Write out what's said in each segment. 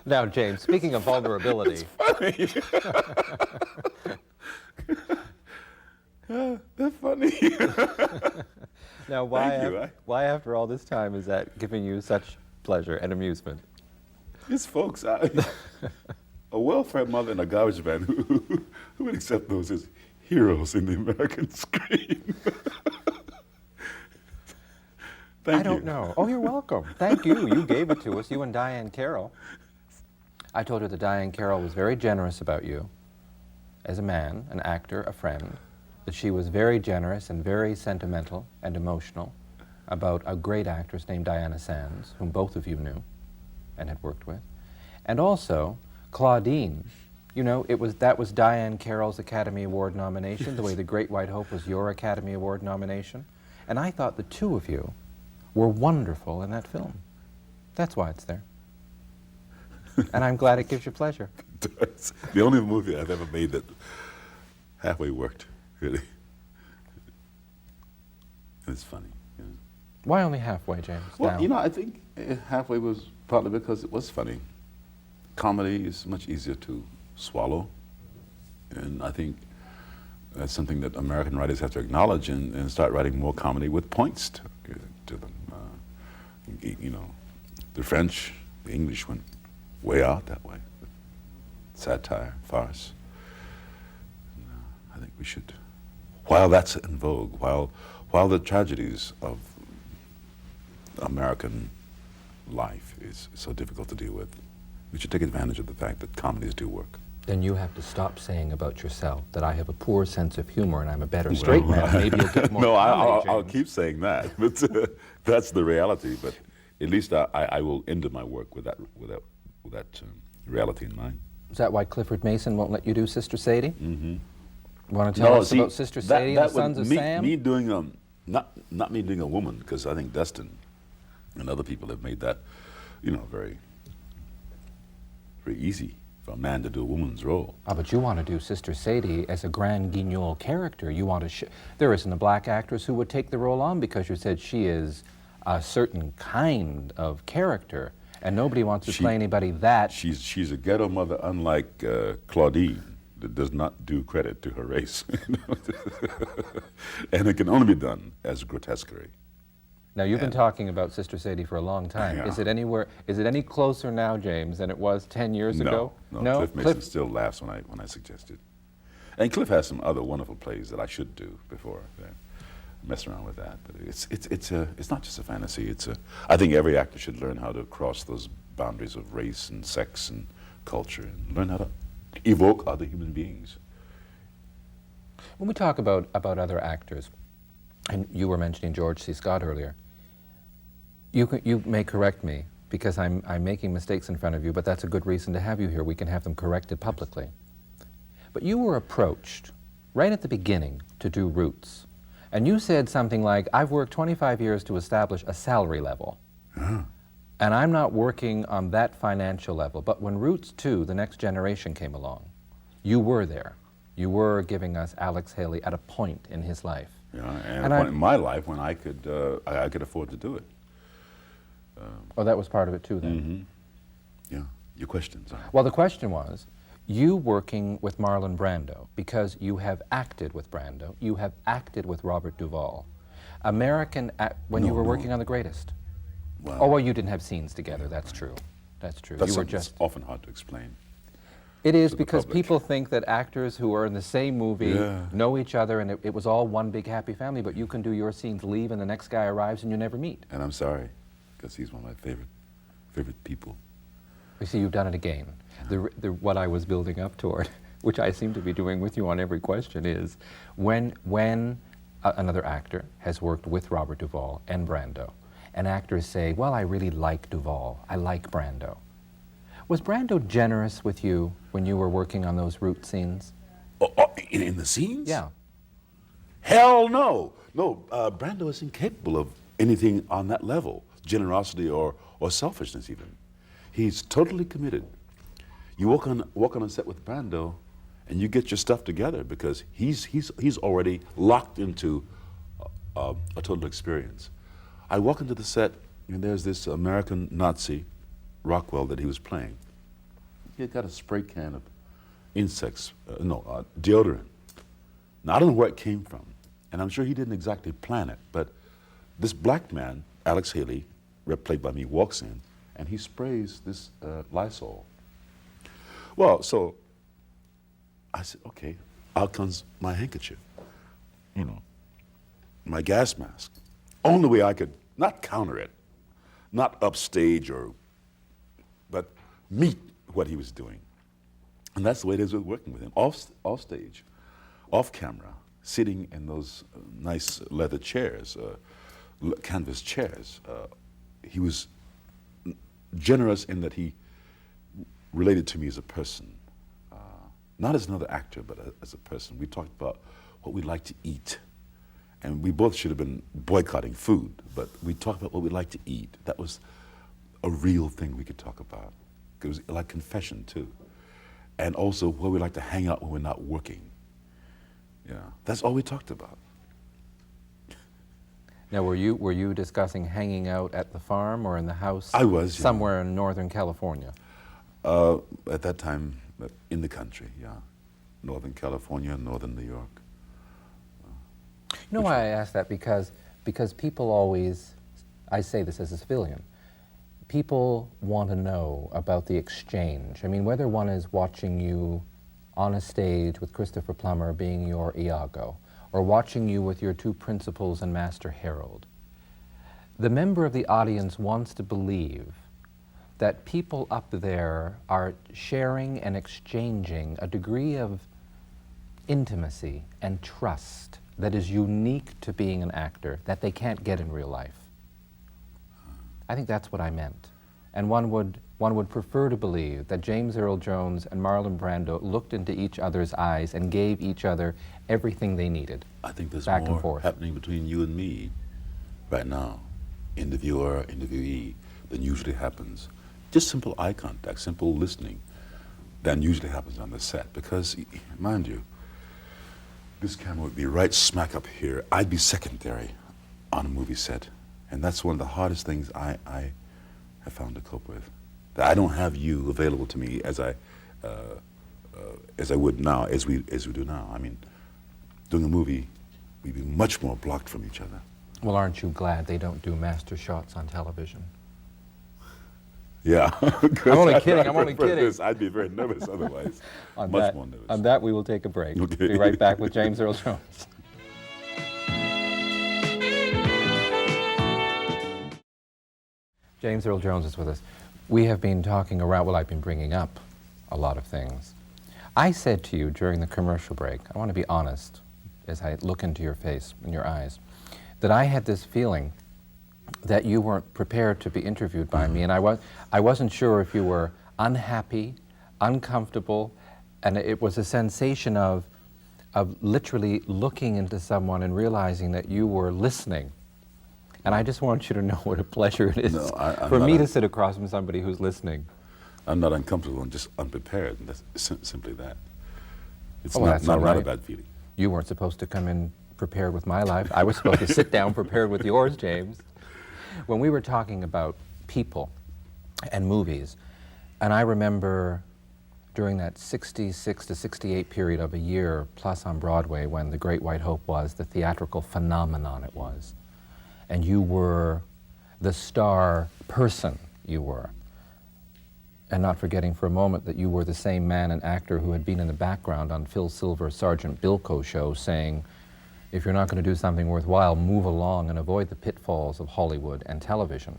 Now, James, speaking of vulnerability. It's funny. They're funny. Now, why after all this time is that giving you such pleasure and amusement? It's folks, a welfare mother and a garbage man who would accept those as heroes in the American screen. Thank you. I don't know. Oh, you're welcome. Thank you. You gave it to us, you and Diane Carroll. I told her that Diane Carroll was very generous about you as a man, an actor, a friend, that she was very generous and very sentimental and emotional about a great actress named Diana Sands, whom both of you knew and had worked with. And also, Claudine. You know, that was Diane Carroll's Academy Award nomination, the way The Great White Hope was your Academy Award nomination. And I thought the two of you were wonderful in that film. That's why it's there. And I'm glad it gives you pleasure. It does. The only movie I've ever made that halfway worked, really. It's funny. You know. Why only halfway, James? Well, now? you know, I think halfway was partly because it was funny. Comedy is much easier to swallow, and I think that's something that American writers have to acknowledge and start writing more comedy with points to them. You know, the French, the English went way out that way. Satire, farce. And, I think we should, while that's in vogue, while the tragedies of American life is so difficult to deal with, we should take advantage of the fact that comedies do work. Then you have to stop saying about yourself that I have a poor sense of humor and I'm a better straight man. Maybe you'll get more. No, comedy, I'll James. keep saying that, but that's the reality. But at least I will end my work with that reality in mind. Is that why Clifford Mason won't let you do Sister Sadie? Mm-hmm. Want to tell us about Sister Sadie and the Sons of Sam? Me doing not me doing a woman, because I think Dustin and other people have made that, you know, very easy for a man to do a woman's role. Oh, but you want to do Sister Sadie as a grand guignol character. You want to there isn't a black actress who would take the role on because you said she is a certain kind of character, and nobody wants to play anybody that. She's a ghetto mother, unlike Claudine, that does not do credit to her race. And it can only be done as grotesquerie. Now, you've been talking about Sister Sadie for a long time. Yeah. Is it any closer now, James, than it was 10 years ago? No, Cliff Mason still laughs when I suggest it. And Cliff has some other wonderful plays that I should do before I mess around with that. But it's not just a fantasy. I think every actor should learn how to cross those boundaries of race and sex and culture and learn how to evoke other human beings. When we talk about other actors, and you were mentioning George C. Scott earlier, you may correct me because I'm making mistakes in front of you, but that's a good reason to have you here. We can have them corrected publicly. But you were approached right at the beginning to do Roots, and you said something like, I've worked 25 years to establish a salary level, and I'm not working on that financial level. But when Roots 2, The Next Generation, came along, you were there. You were giving us Alex Haley at a point in his life. Yeah, and a point in my life when I could afford to do it. Oh, that was part of it too, then? Mm-hmm. Yeah, your questions. Well, the question was, you working with Marlon Brando, because you have acted with Brando, you have acted with Robert Duvall. When you were working on The Greatest. Well, oh, well, you didn't have scenes together, that's true. That's true. That's you were something just. that's often hard to explain. It is, because people think that actors who are in the same movie Yeah. know each other and it was all one big happy family, but you can do your scenes, leave, and the next guy arrives and you never meet. And I'm sorry, because he's one of my favorite people. You see, you've done it again. What I was building up toward, which I seem to be doing with you on every question, is when another actor has worked with Robert Duvall and Brando, and actors say, well, I really like Duvall, I like Brando. Was Brando generous with you when you were working on those Root scenes? In the scenes? Yeah. Hell no. No, Brando is incapable of anything on that level, generosity or selfishness even. He's totally committed. You walk on a set with Brando and you get your stuff together because he's already locked into a total experience. I walk into the set And there's this American Nazi, Rockwell, that he was playing. He had got a spray can of deodorant. Now, I don't know where it came from, and I'm sure he didn't exactly plan it, but this black man, Alex Haley, played by me, walks in, and he sprays this Lysol. Well, so I said, okay, out comes my handkerchief, my gas mask. Only way I could not counter it, not upstage but meet what he was doing. And that's the way it is with working with him, off stage, off camera, sitting in those nice leather chairs, canvas chairs. He was generous in that he related to me as a person, not as another actor, but as a person. We talked about what we like to eat. And we both should have been boycotting food, but we talked about what we like to eat. That was a real thing we could talk about. It was like confession, too. And also where we like to hang out when we're not working. Yeah, that's all we talked about. Now, were you discussing hanging out at the farm or in the house? I was, somewhere in Northern California. At that time, in the country, yeah. Northern California, Northern New York. You know why I ask that? Because people always, I say this as a civilian, people want to know about the exchange. I mean, whether one is watching you on a stage with Christopher Plummer being your Iago, or watching you with your two principals and Master Harold, the member of the audience wants to believe that people up there are sharing and exchanging a degree of intimacy and trust that is unique to being an actor that they can't get in real life. I think that's what I meant. And one would prefer to believe that James Earl Jones and Marlon Brando looked into each other's eyes and gave each other everything they needed. I think there's back and more forth happening between you and me right now, interviewer, interviewee, than usually happens. Just simple eye contact, simple listening, than usually happens on the set. Because, mind you, this camera would be right smack up here. I'd be secondary on a movie set. And that's one of the hardest things I have found to cope with. That I don't have you available to me as I would now, as we do now. I mean, doing a movie, we'd be much more blocked from each other. Well, aren't you glad they don't do master shots on television? Yeah. I'm only kidding, I'm only kidding. I'd be very nervous otherwise. More nervous. On that, we will take a break. Okay. Be right back with James Earl Jones. James Earl Jones is with us. We have been talking around, well, I've been bringing up a lot of things. I said to you during the commercial break, I want to be honest as I look into your face and your eyes, that I had this feeling that you weren't prepared to be interviewed by me, and I wasn't sure if you were unhappy, uncomfortable, and it was a sensation of literally looking into someone and realizing that you were listening. And I just want you to know what a pleasure it is for me to sit across from somebody who's listening. I'm not uncomfortable, I'm just unprepared. That's simply that. It's that's not right. a bad feeling. You weren't supposed to come in prepared with my life. I was supposed to sit down prepared with yours, James. When we were talking about people and movies, and I remember during that 66 to 68 period of a year plus on Broadway when The Great White Hope was the theatrical phenomenon it was, and you were the star person you were, and not forgetting for a moment that you were the same man and actor who had been in the background on Phil Silver's Sergeant Bilko show saying, if you're not going to do something worthwhile, move along and avoid the pitfalls of Hollywood and television.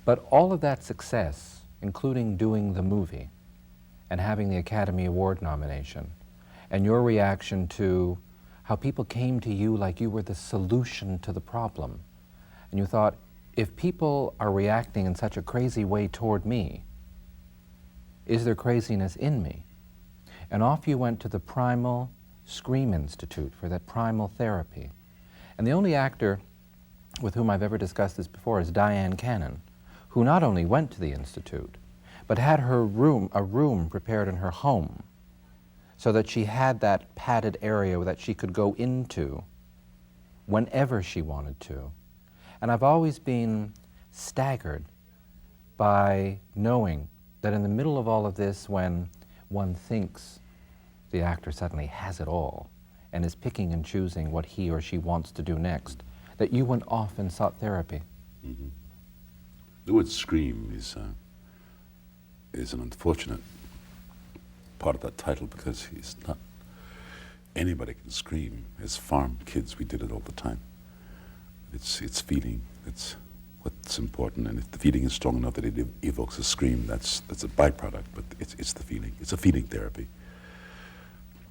But all of that success, including doing the movie and having the Academy Award nomination, and your reaction to how people came to you like you were the solution to the problem, and you thought, if people are reacting in such a crazy way toward me, is there craziness in me? And off you went to the Primal Scream Institute for that primal therapy. And the only actor with whom I've ever discussed this before is Diane Cannon, who not only went to the Institute, but had a room prepared in her home so that she had that padded area that she could go into whenever she wanted to. And I've always been staggered by knowing that in the middle of all of this, when one thinks the actor suddenly has it all and is picking and choosing what he or she wants to do next, that you went off and sought therapy? Mm-hmm. The word scream is an unfortunate part of that title because it's not anybody can scream. As farm kids, we did it all the time. It's feeling. It's what's important, and if the feeling is strong enough that it evokes a scream, that's a byproduct. But it's the feeling. It's a feeling therapy.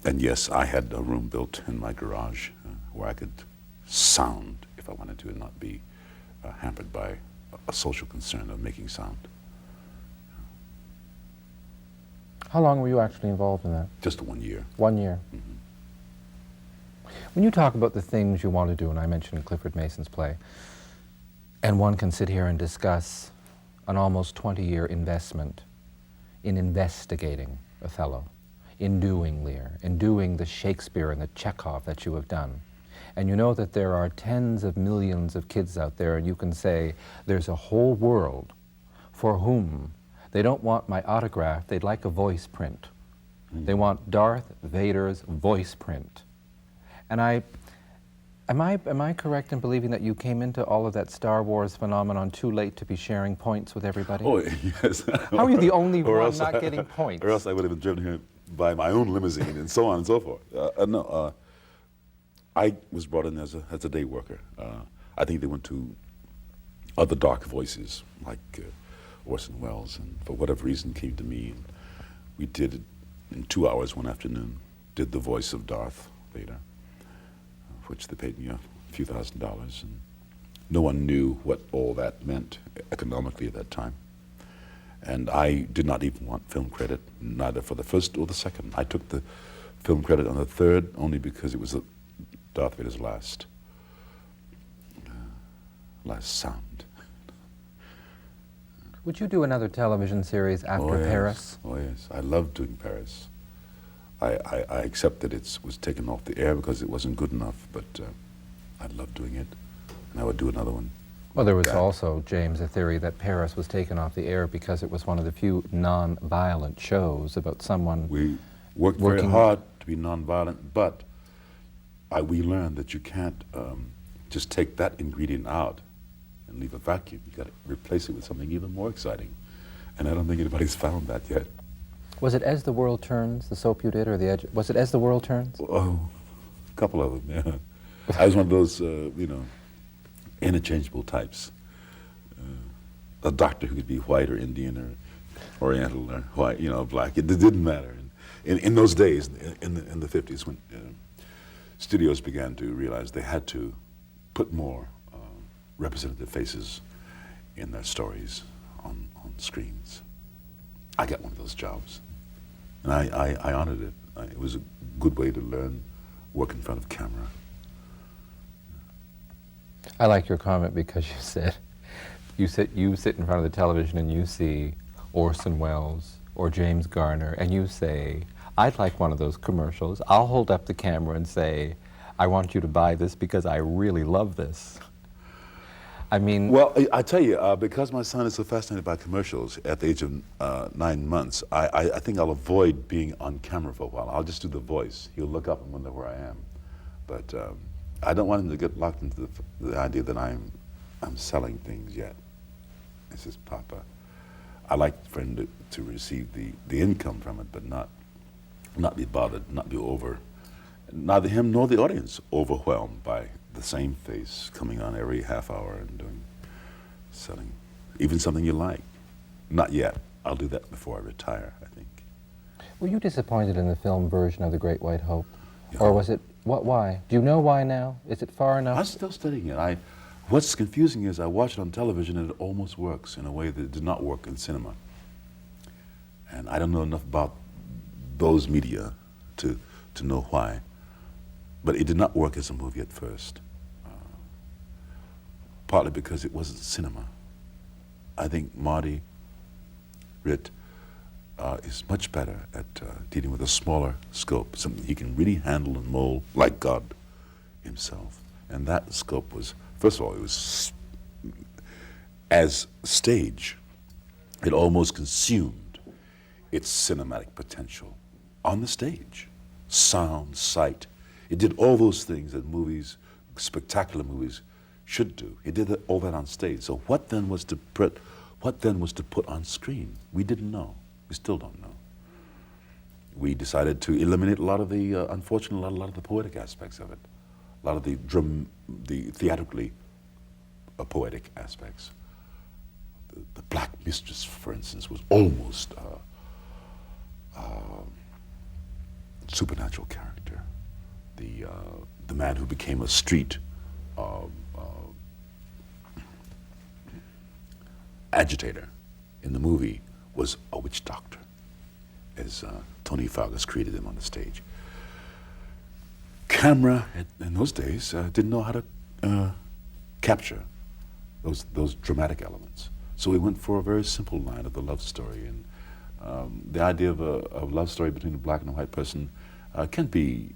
And yes, I had a room built in my garage where I could sound if I wanted to, and not be hampered by a social concern of making sound. How long were you actually involved in that? Just 1 year. 1 year. Mm-hmm. When you talk about the things you want to do, and I mentioned Clifford Mason's play, and one can sit here and discuss an almost 20-year investment in investigating Othello, in doing Lear, in doing the Shakespeare and the Chekhov that you have done. And you know that there are tens of millions of kids out there, and you can say there's a whole world for whom they don't want my autograph, they'd like a voice print. They want Darth Vader's voice print. And am I correct in believing that you came into all of that Star Wars phenomenon too late to be sharing points with everybody? Oh, yes. How are you the only one not getting points? Or else I would have been driven here by my own limousine and so on and so forth. I was brought in as a day worker. I think they went to other dark voices like Orson Welles, and for whatever reason came to me. And we did it in 2 hours one afternoon, did the voice of Darth Vader, which they paid me a few $1,000s, and no one knew what all that meant economically at that time. And I did not even want film credit, neither for the first or the second. I took the film credit on the third only because it was Darth Vader's last sound. Would you do another television series after Paris? Oh yes, I loved doing Paris. I accept that it was taken off the air because it wasn't good enough, but I loved doing it, and I would do another one. Well, there was also, James, a theory that Paris was taken off the air because it was one of the few non-violent shows about someone We worked very hard to be non-violent, but we learned that you can't just take that ingredient out and leave a vacuum. You got to replace it with something even more exciting, and I don't think anybody's found that yet. Was it As the World Turns, the soap you did, or the Edge? Was it As the World Turns? Oh, a couple of them, yeah. I was one of those, interchangeable types. A doctor who could be white or Indian or Oriental or white, black. It didn't matter. In those days, in the 50s, when studios began to realize they had to put more representative faces in their stories on screens. I got one of those jobs, and I honored it. It was a good way to learn, work in front of camera. I like your comment because you sit in front of the television and you see Orson Welles or James Garner, and you say, I'd like one of those commercials. I'll hold up the camera and say, I want you to buy this because I really love this. I mean... Well, I tell you, because my son is so fascinated by commercials at the age of 9 months, I think I'll avoid being on camera for a while. I'll just do the voice. He'll look up and wonder where I am. But I don't want him to get locked into the idea that I'm selling things yet. He says, Papa, I like for him to receive the income from it, but not be bothered, not be neither him nor the audience overwhelmed by the same face coming on every half hour and selling, even something you like. Not yet. I'll do that before I retire, I think. Were you disappointed in the film version of The Great White Hope? Yeah. Or was it, why? Do you know why now? Is it far enough? I'm still studying it. What's confusing is I watch it on television and it almost works in a way that it did not work in cinema. And I don't know enough about those media to know why. But it did not work as a movie at first. Partly because it wasn't cinema. I think Marty Ritt is much better at dealing with a smaller scope, something he can really handle and mold like God himself. And that scope was, first of all, it was as stage, it almost consumed its cinematic potential on the stage. Sound, sight. It did all those things that movies, spectacular movies, should do. It did all that on stage. So what then was to put on screen? We didn't know. We still don't know. We decided to eliminate a lot of the, unfortunately, a lot of the poetic aspects of it. A lot of the theatrically poetic aspects. The Black Mistress, for instance, was almost supernatural character. The man who became a street agitator in the movie was a witch doctor, as Tony Fargas created him on the stage. Camera in those days didn't know how to capture those dramatic elements. So we went for a very simple line of the love story, and the idea of a love story between a black and a white person can be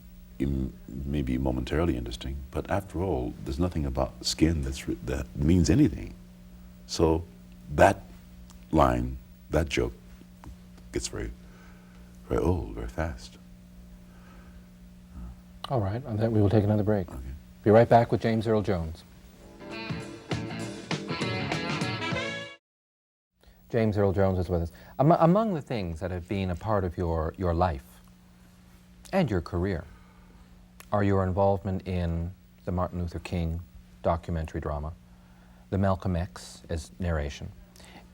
maybe momentarily interesting, but after all, there's nothing about skin that means anything. So that line, that joke, gets very, very old, very fast. All right, on that we will take another break. Okay. Be right back with James Earl Jones. James Earl Jones is with us. Among the things that have been a part of your life and your career are your involvement in the Martin Luther King documentary drama, the Malcolm X as narration,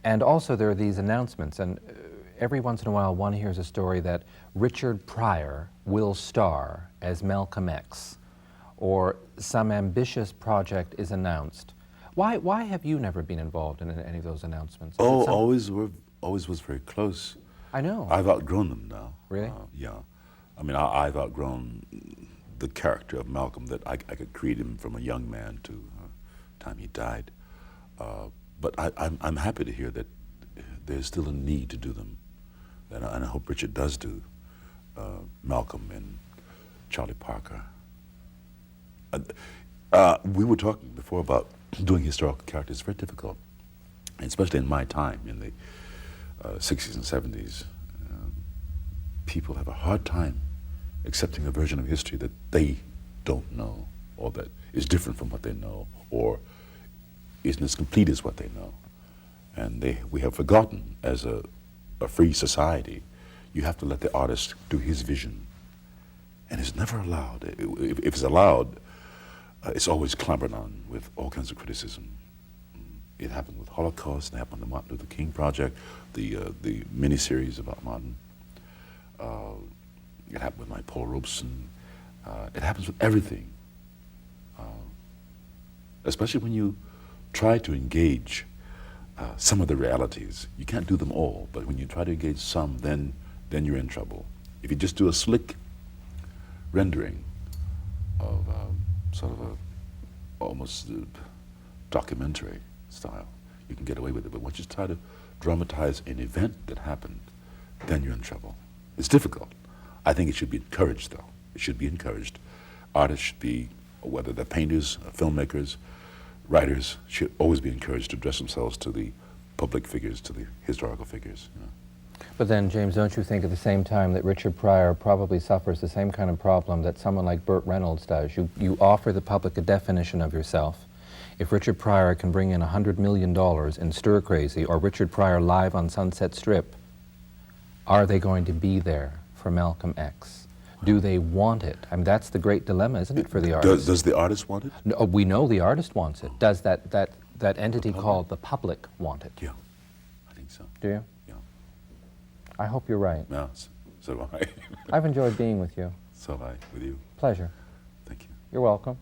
and also there are these announcements, and every once in a while one hears a story that Richard Pryor will star as Malcolm X, or some ambitious project is announced. Why have you never been involved in any of those announcements? Oh, always was very close. I know. I've outgrown them now. Really? Yeah. I mean, I've outgrown the character of Malcolm, that I could create him from a young man to time he died. But I'm happy to hear that there's still a need to do them. And I hope Richard does do Malcolm and Charlie Parker. We were talking before about doing historical characters. It's very difficult, and especially in my time, in the 60s and 70s. People have a hard time accepting a version of history that they don't know, or that is different from what they know, or isn't as complete as what they know. And we have forgotten, as a free society, you have to let the artist do his vision. And it's never allowed. If it's allowed, it's always clambered on with all kinds of criticism. It happened with Holocaust, it happened with the Martin Luther King Project, the miniseries about Martin. It happened with my Paul Robeson. It happens with everything. Especially when you try to engage some of the realities. You can't do them all, but when you try to engage some, then you're in trouble. If you just do a slick rendering of sort of a almost documentary style, you can get away with it. But once you try to dramatize an event that happened, then you're in trouble. It's difficult. I think it should be encouraged, though. It should be encouraged. Artists should be, whether they're painters, filmmakers, writers, should always be encouraged to address themselves to the public figures, to the historical figures. You know. But then, James, don't you think at the same time that Richard Pryor probably suffers the same kind of problem that someone like Burt Reynolds does? You offer the public a definition of yourself. If Richard Pryor can bring in $100 million in Stir Crazy, or Richard Pryor live on Sunset Strip, are they going to be there for Malcolm X? Do they want it? I mean, that's the great dilemma, isn't it, for the artist? Does the artist want it? No, we know the artist wants it. Does that entity called the public want it? Yeah, I think so. Do you? Yeah. I hope you're right. No, so do I. I've enjoyed being with you. So have I, with you. Pleasure. Thank you. You're welcome.